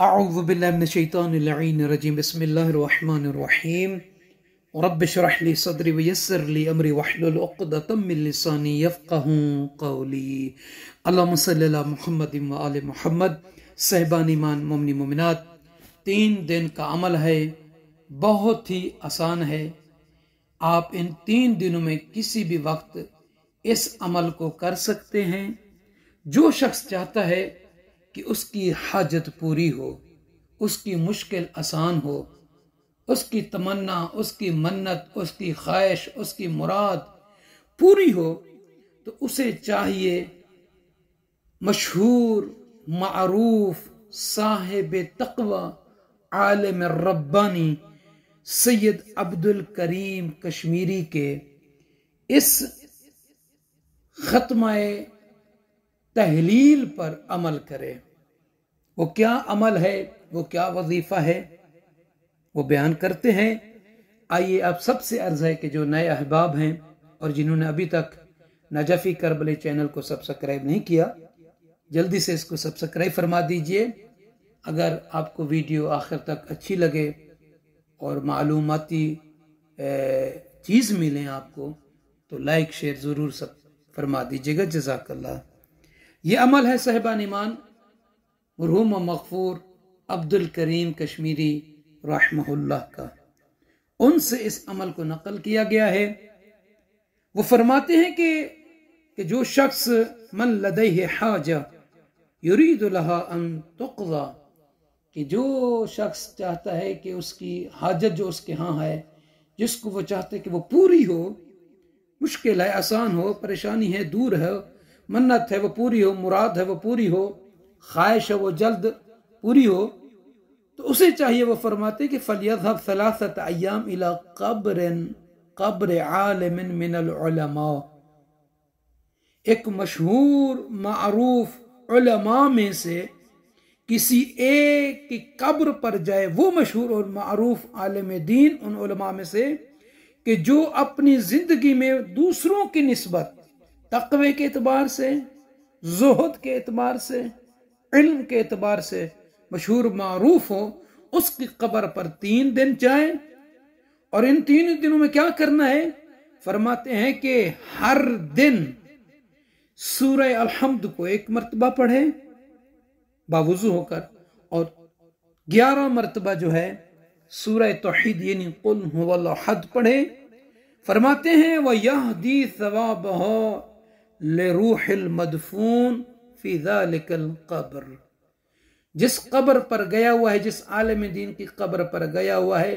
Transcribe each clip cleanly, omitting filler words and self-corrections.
अऊज़ु बिल्लाहि मिनश शैतानिर रजीम बिस्मिल्लाहिर रहमानिर रहीम रब्बि इश्रह ली सदरी वयस्सिर ली अमरी वहलुल उक़दतम मिन लिसानी यफ़क़हू क़ौली। अल्लाहुम्मा सल्लि अला मुहम्मद व आले मुहम्मद। साहिबान ईमान मोमिन मोमिनात, 3 दिन का अमल है, बहुत ही आसान है। आप इन 3 दिनों में किसी भी वक्त इस अमल को कर सकते हैं। जो शख्स चाहता है कि उसकी हाजत पूरी हो, उसकी मुश्किल आसान हो, उसकी तमन्ना, उसकी मन्नत, उसकी ख्वाहिश, उसकी मुराद पूरी हो, तो उसे चाहिए मशहूर मारूफ साहिब तक़वा आलिम रब्बानी सैयद अब्दुल करीम कश्मीरी के इस खत्माए तहलील पर अमल करे। वो क्या अमल है, वो क्या वजीफा है, वो बयान करते हैं। आइए, आप सबसे अर्ज है कि जो नए अहबाब हैं और जिन्होंने अभी तक नजफ़ी करबली चैनल को सब्सक्राइब नहीं किया, जल्दी से इसको सब्सक्राइब फरमा दीजिए। अगर आपको वीडियो आखिर तक अच्छी लगे और मालूमाती चीज़ मिले आपको, तो लाइक शेयर ज़रूर सब फरमा दीजिएगा। जज़ाकल्लाह। ये अमल है साहिबान ईमान मरहूम मग़फ़ूर अब्दुल करीम कश्मीरी रहमहुल्लाह का। उनसे इस अमल को नकल किया गया है। वो फरमाते हैं कि जो शख्स मन लदैहि हाजा युरीदु लहा अन तुक़ज़ा, कि जो शख्स चाहता है कि उसकी हाजत जो उसके यहाँ है, जिसको वो चाहते हैं कि वो पूरी हो, मुश्किल है आसान हो, परेशानी है दूर है, मन्नत है वो पूरी हो, मुराद है वो पूरी हो, ख्वाहिश है वो जल्द पूरी हो, तो उसे चाहिए, वो फरमाते कि फलयज़हब सलासत अय्याम इला क़ब्र आलिमिन मिनल उलमा, एक मशहूर मारूफ उलमा में से किसी एक की कब्र पर जाए। वो मशहूर और मारूफ आलिम दीन उन उलमा में से कि जो अपनी जिंदगी में दूसरों की निस्बत तक़वे के एतबार से, ज़ुहद के एतबार से, इल्म के एतबार से मशहूर मारूफ हो, उसकी कब्र पर 3 दिन जाए। और इन 3 दिनों में क्या करना है? फरमाते हैं कि हर दिन सूरह अल-हम्द को 1 मरतबा पढ़े बावुज़ू होकर, और 11 मरतबा जो है सूरह तौहीद यानी कुल हुवल्लाहु अहद पढ़े। फरमाते हैं व यहदी सवाबहु लिरूहिल मदफून फी ज़ालिकल क़ब्र, जिस कब्र पर गया हुआ है, जिस आलिम दीन की कब्र पर गया हुआ है,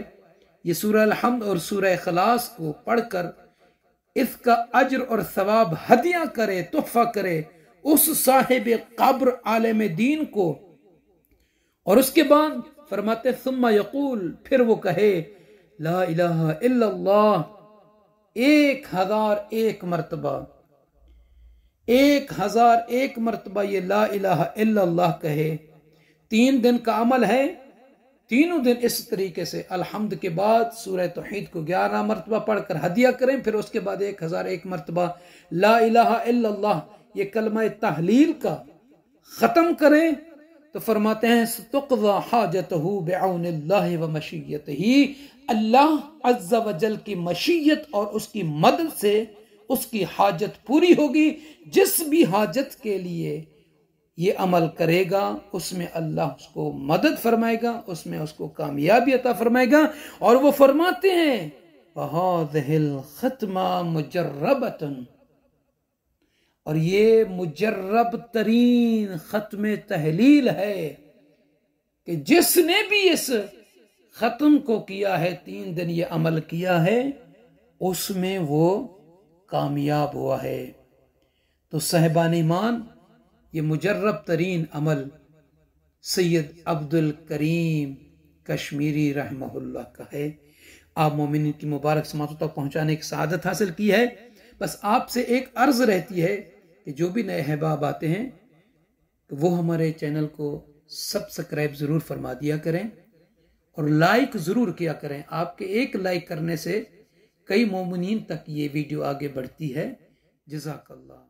ये सूरह अल-हम्द और सूरह इखलास को पढ़कर इसका अज्र और सवाब हदिया करे, तोहफा करे उस साहिब कब्र आलिम दीन को। और उसके बाद फरमाते सुम्मा यकूल, फिर वो कहे ला इलाहा इल्लल्लाह 1001 मरतबा, 1001 मरतबा ये ला इलाहा इल्लल्लाह कहे। 3 दिन का अमल है। तीनों दिन इस तरीके से अल्हम्द के बाद सूरह तौहीद को 11 मरतबा पढ़कर हदिया करें, फिर उसके बाद 1001 मरतबा ला इलाहा इल्लल्लाह ये कलमा तहलील का ख़त्म करें। तो फरमाते हैं तुक़ज़ा हाजतहू बिऔनिल्लाहि व मशिय्यतिही, अल्लाह अज़्ज़ा व जल की मशियत और उसकी मदद से उसकी हाजत पूरी होगी। जिस भी हाजत के लिए ये अमल करेगा उसमें अल्लाह उसको मदद फरमाएगा, उसमें उसको कामयाबी अता फरमाएगा। और वो फरमाते हैं वहाज़िहिल खत्मा मुजर्रबतन, और ये मुजर्रब तरीन खत्म तहलील है कि जिसने भी इस खत्म को किया है, 3 दिन ये अमल किया है, उसमें वो कामयाब हुआ है। तो साहिबान ईमान, ये मुजर्रब तरीन अमल सैयद अब्दुल करीम कश्मीरी रहमहुल्लाह का है। आप मोमिन की मुबारक समातों तक पहुँचाने की सआदत हासिल की है। बस आपसे एक अर्ज रहती है कि जो भी नए अहबाब आते हैं तो वो हमारे चैनल को सब्सक्राइब ज़रूर फरमा दिया करें और लाइक ज़रूर किया करें। आपके एक लाइक करने से कई मोमिनीन तक ये वीडियो आगे बढ़ती है। जज़ाकल्लाह।